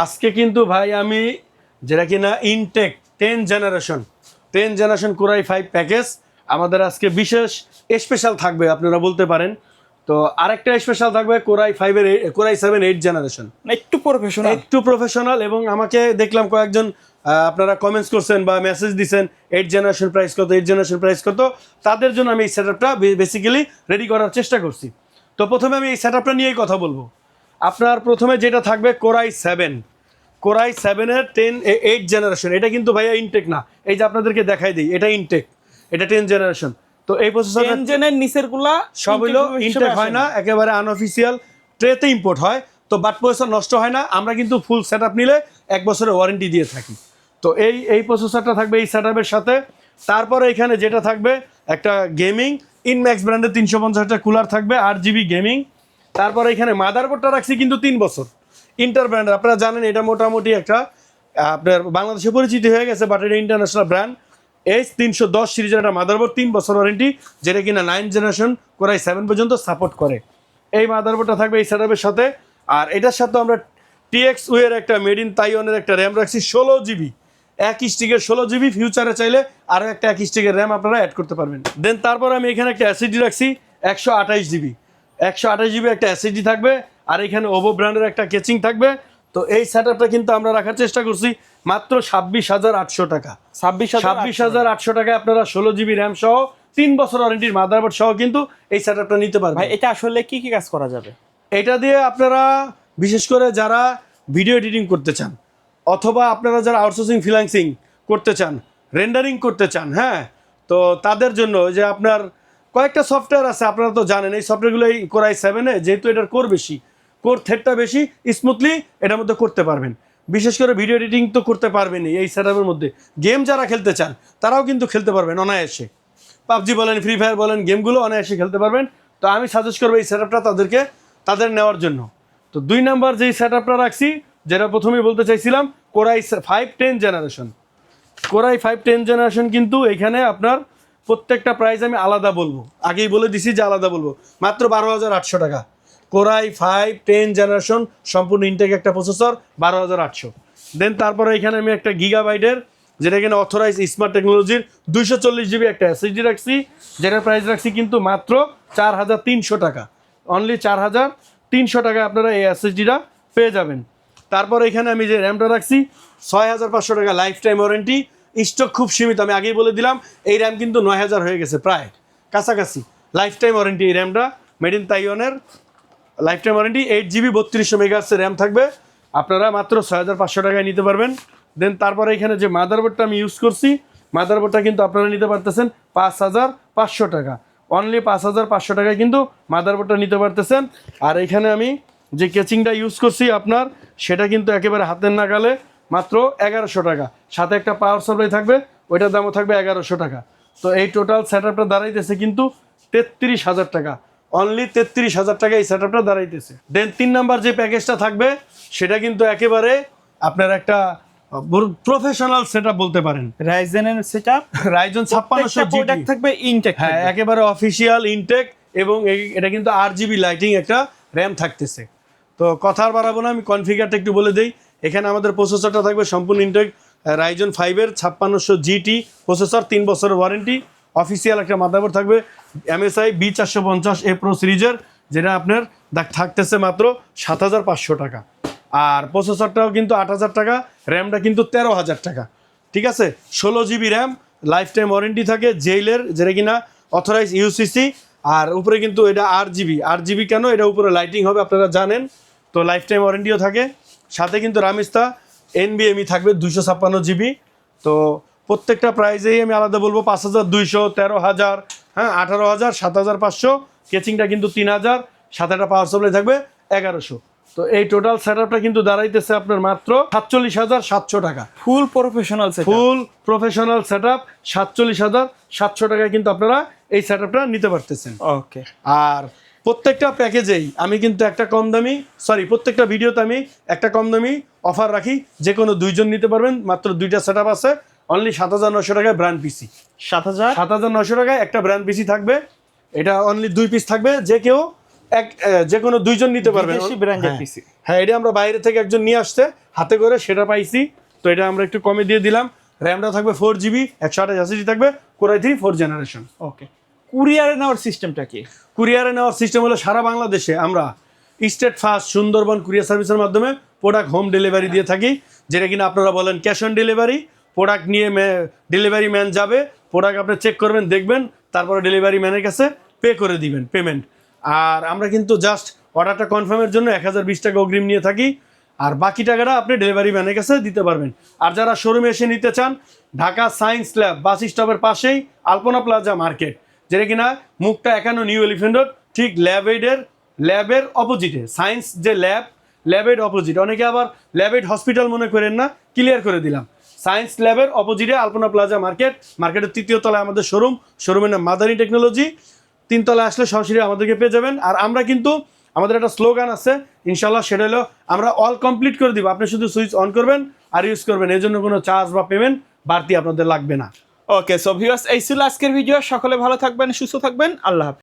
আজকে কিন্তু ভাই আমি যেটা কিনা ইনটেক 10 জেনারেশন কোরাই 5 প্যাকেজ আমাদের আজকে বিশেষ স্পেশাল থাকবে আপনারা বলতে পারেন। তো আরেকটা স্পেশাল থাকবে কোরাই 5 এর কোরাই 7 8 জেনারেশন, একটু প্রফেশনাল এবং আমাকে দেখলাম কয়েকজন আপনারা কমেন্টস করছেন বা মেসেজ দিচ্ছেন 8 জেনারেশন প্রাইস কত, 8 জেনারেশন প্রাইস কত। তাদের জন্য আমি এই সেটআপটা বেসিক্যালি রেডি করার চেষ্টা করছি। তো প্রথমে আমি এই সেটআপটা নিয়েই কথা বলবো। আপনার প্রথমে যেটা থাকবে কোরাই 7 এর 8 জেনারেশন। এটা কিন্তু ভাইয়া ইনটেক না, এই যে আপনাদেরকে দেখাই দিই, এটা ইনটেক, এটা 10 জেনারেশন। তো এই প্রসেসর 10 জেনের নিচের গুলা সব হলো ইনটেক হয় না, একেবারে আনঅফিসিয়াল ট্রেতে ইম্পোর্ট হয়। তো বাট প্রসেসর নষ্ট হয় না, আমরা কিন্তু ফুল সেটআপ নিলে 1 বছরের ওয়ারেন্টি দিয়ে থাকি। তো এই প্রসেসরটা থাকবে এই সেটআপের সাথে। তারপরে এখানে যেটা থাকবে একটা গেমিং ইনম্যাক্স ব্র্যান্ডের 350 কুলার থাকবে, 8 GB গেমিং। তারপরে এখানে মাদারবোর্ডটা রাখছি কিন্তু 3 বছর ইন্টার ব্র্যান্ড। আপনারা জানেন এটা মোটামুটি একটা আপনার বাংলাদেশে পরিচিতি হয়ে গেছে, বাট এটা ইন্টারন্যাশনাল ব্র্যান্ড। H310 সিরিজের একটা মাদারবোর্ড, 3 বছর ওয়ারেন্টি, যেটা কিনা 9 জেনারেশন কোরাই 7 পর্যন্ত সাপোর্ট করে। এই মাদারবোর্ডটা থাকবে এই সেটআপের সাথে। আর এটার সাথে আমরা TXU এর একটা মেড ইন তাইওয়ানের একটা র্যাম রাখছি 16 GB, 1 স্টিকের 16 GB। ফিউচারে চাইলে আরও একটা 1 স্টিকের র্যাম আপনারা অ্যাড করতে পারবেন। দেন তারপর আমি এখানে একটা SSD রাখছি 128 GB একটা SSD থাকবে। আর এখানে ওভো ব্র্যান্ডের একটা কেচিং থাকবে। তো এই সেটআপটা কিন্তু আমরা রাখার চেষ্টা করছি মাত্র 26,800 টাকা। 26,800 টাকায় আপনারা 16 GB র্যাম সহ 3 বছর ওয়ারেন্টির মাদারবোর্ড সহ কিন্তু এই সেটআপটা নিতে পারবেন। ভাই এটা আসলে কি কি কাজ করা যাবে? এটা দিয়ে আপনারা বিশেষ করে যারা ভিডিও এডিটিং করতে চান, অথবা আপনারা যারা আউটসোর্সিং ফ্রিল্যান্সিং করতে চান, রেন্ডারিং করতে চান, হ্যাঁ, তো তাদের জন্য যে আপনার কয়েকটা সফটওয়্যার আছে, আপনারা তো জানেন এই সফটওয়্যারগুলো এই কোরাই 7-এ যেহেতু এটার কোর বেশি, কোর থ্রেডটা বেশি, স্মুথলি এটার মধ্যে করতে পারবেন। বিশেষ করে ভিডিও এডিটিং তো করতে পারবেনই এই সেটআপের মধ্যে। গেম যারা খেলতে চান তারাও কিন্তু খেলতে পারবেন অনায়াসে। পাবজি বলেন, ফ্রি ফায়ার বলেন, গেমগুলো অনায়াসে খেলতে পারবেন। তো আমি সাজেস্ট করবো এই সেটআপটা তাদের নেওয়ার জন্য। তো 2 নাম্বার যেই সেটআপটা রাখছি, যেটা প্রথমেই বলতে চাইছিলাম, কোরাই 5 10 জেনারেশন। কোরাই 5 10 জেনারেশন কিন্তু এখানে আপনার প্রত্যেকটা প্রাইস আমি আলাদা বলবো, আগেই বলে দিছি যে আলাদা বলবো। মাত্র 12,800 টাকা কোরাই 5 10 জেনারেশন, সম্পূর্ণ ইনটেক একটা প্রসেসর, 12,800। দেন তারপরে এখানে আমি একটা গিগাবাইটের, যেটা কিনা অথরাইজ স্মার্ট টেকনোলজির 240 GB একটা SSD রাখছি, যেটার প্রাইস রাখছি কিন্তু মাত্র 4,300 টাকা। অনলি 4,300 টাকায় আপনারা এই SSDটা পেয়ে যাবেন। তারপর এখানে আমি যে র্যামটা রাখছি 6,500 টাকা, লাইফ টাইম ওয়ারেন্টি, স্টক খুব সীমিত, আমি আগেই বলে দিলাম। এই র্যাম কিন্তু 9,000 হয়ে গেছে, প্রায় কাছাকাছি। লাইফ টাইম ওয়ারেন্টি এই র্যামটা, মেড ইন তাইওয়ানের, লাইফ টাইম ওয়ারেন্টি। 8 GB 3200 মেগাহার্টজের র্যাম থাকবে, আপনারা মাত্র 6,500 টাকায় নিতে পারবেন। দেন তারপরে এখানে যে মাদারবোর্ডটা আমি ইউজ করছি, মাদারবোর্ডটা কিন্তু আপনারা নিতে পারতেছেন 5,500 টাকা। অনলি 5,500 টাকায় কিন্তু মাদারবোর্ডটা নিতে পারতেছেন। আর এখানে আমি যে কেচিংটা ইউজ করছি আপনার, সেটা কিন্তু একেবারে হাতের নাগালে, মাত্র 1,100 টাকা। সাথে একটা পাওয়ার সাপ্লাই থাকবে, ওইটার দামও থাকবে 1,100 টাকা। তো এই টোটাল সেটআপটা দাঁড়াইতেছে কিন্তু 33,000 টাকা। অনলি 33,000 টাকা এই সেটআপটা দাঁড়াইতেছে। দেন 3 নাম্বার যে প্যাকেজটা থাকবে, সেটা কিন্তু একেবারে আপনার একটা প্রফেশনাল সেটআপ বলতে পারেন। রাইজেনের সেটআপ, রাইজন 5600 প্রোডাক্ট থাকবে ইনটেক, হ্যাঁ, একেবারে অফিসিয়াল ইনটেক। এবং এটা কিন্তু 8 GB লাইটিং একটা র্যাম থাকতেছে। তো কথা আর বাড়াবো না, আমি কনফিগারটা একটু বলে দিই। এখানে আমাদের প্রসেসরটা থাকবে সম্পূর্ণ ইনটেক রাইজন 5-এর 5600 GT প্রসেসর, 3 বছরের ওয়ারেন্টি। অফিসিয়াল একটা মাদারবোর্ড থাকবে MSI B450A Pro সিরিজের, যেটা আপনার থাকতেছে মাত্র 7,500 টাকা। আর প্রসেসরটাও কিন্তু 8,000 টাকা, র্যামটা কিন্তু 13,000 টাকা। ঠিক আছে, 16 GB RAM, life time warranty থাকে জেইলের, যেটা কিনা অথরাইজ UCC। আর উপরে কিন্তু এটা 8 GB কেন, এটা উপরে লাইটিং হবে আপনারা জানেন। তো লাইফ টাইম ওয়ারেন্টিও থাকে। সাথে কিন্তু রামিস্তা NVMe থাকবে 256 GB। তো প্রত্যেকটা প্রাইজেই আমি আলাদা বলবো, 5,200, 13,000, হ্যাঁ, 18,000, 7,500। কেচিংটা কিন্তু 3,000, সাথে একটা পাওয়ার সাপ্লাই থাকবে 1,100। তো এই টোটাল সেটআপটা কিন্তু দাঁড়াইতেছে আপনার মাত্র 47,700 টাকা। ফুল প্রফেশনাল সেটআপ 47,700 টাকায় কিন্তু আপনারা এই সেটআপটা নিতে পারতেছেন। ওকে। আর প্রত্যেকটা প্যাকেজেই আমি কিন্তু প্রত্যেকটা ভিডিওতে আমি একটা কম দামি অফার রাখি, যে কোনো 2 জন নিতে পারবেন। মাত্র 2টা সেটআপ আছে, অনলি 7,900 টাকায় ব্র্যান্ড পিসি। 7,900 টাকায় একটা ব্র্যান্ড পিসি থাকবে। এটা অনলি 2 পিস থাকবে, যে কেউ যে কোনো দুইজন নিতে পারবেন। বিদেশি ব্র্যান্ডের হ্যাঁ। পিসি। হ্যাঁ, এটা আমরা বাইরে থেকে একজন নিয়ে আসছে হাতে করে, সেটা পাইছি। তো এটা আমরা একটু কমে দিয়ে দিলাম। র্যামটা থাকবে 4GB, 128 থাকবে, Core i3 4th জেনারেশন। ওকে, কুরিয়ারে নেওয়ার সিস্টেমটা কি? কুরিয়ারে নেওয়ার সিস্টেম হলো সারা বাংলাদেশে আমরা স্টেট ফার্স্ট সুন্দরবন কুরিয়ার সার্ভিসের মাধ্যমে প্রোডাক্ট হোম ডেলিভারি দিয়ে থাকি, যেটা কিনা আপনারা বলেন ক্যাশ অন ডেলিভারি। প্রোডাক্ট নিয়ে ডেলিভারি ম্যান যাবে, প্রোডাক্ট আপনি চেক করবেন, দেখবেন, তারপরে ডেলিভারি ম্যানের কাছে পে করে দিবেন পেমেন্ট। আর আমরা কিন্তু জাস্ট অর্ডারটা কনফার্মের জন্য 1020 টাকা অগ্রিম নিয়ে থাকি, আর বাকি টাকাটা আপনি ডেলিভারি ম্যানের কাছে দিতে পারবেন। আর যারা শোরুমে এসে নিতে চান, ঢাকা সায়েন্স ল্যাব বাস স্টপের পাশেই আলপনা প্লাজা মার্কেট, যেটা কিনা মুক্তা 51 নিউ এলিফেন্ট রোড, ঠিক ল্যাবের অপোজিটে। সায়েন্স যে ল্যাবের অপোজিট, অনেকে আবার ল্যাবেড হসপিটাল মনে করেন না, ক্লিয়ার করে দিলাম। সায়েন্স ল্যাবের অপোজিটে আলপনা প্লাজা মার্কেটের 3য় তলায় আমাদের শোরুমের নাম মাদানী টেকনোলজি। 3 তলায় আসলে সরাসরি আমাদেরকে পেয়ে যাবেন। আর আমরা কিন্তু আমাদের একটা স্লোগান আছে ইনশাল্লাহ, সেটা হলো আমরা অল কমপ্লিট করে দিব, আপনি শুধু সুইচ অন করবেন আর ইউজ করবেন, এর জন্য কোনো চার্জ বা পেমেন্ট বাড়তি আপনাদের লাগবে না। ওকে, সো ভিউয়ার্স, এই ছিল আজকের ভিডিও। সকলে ভালো থাকবেন, সুস্থ থাকবেন, আল্লাহ হাফেজ।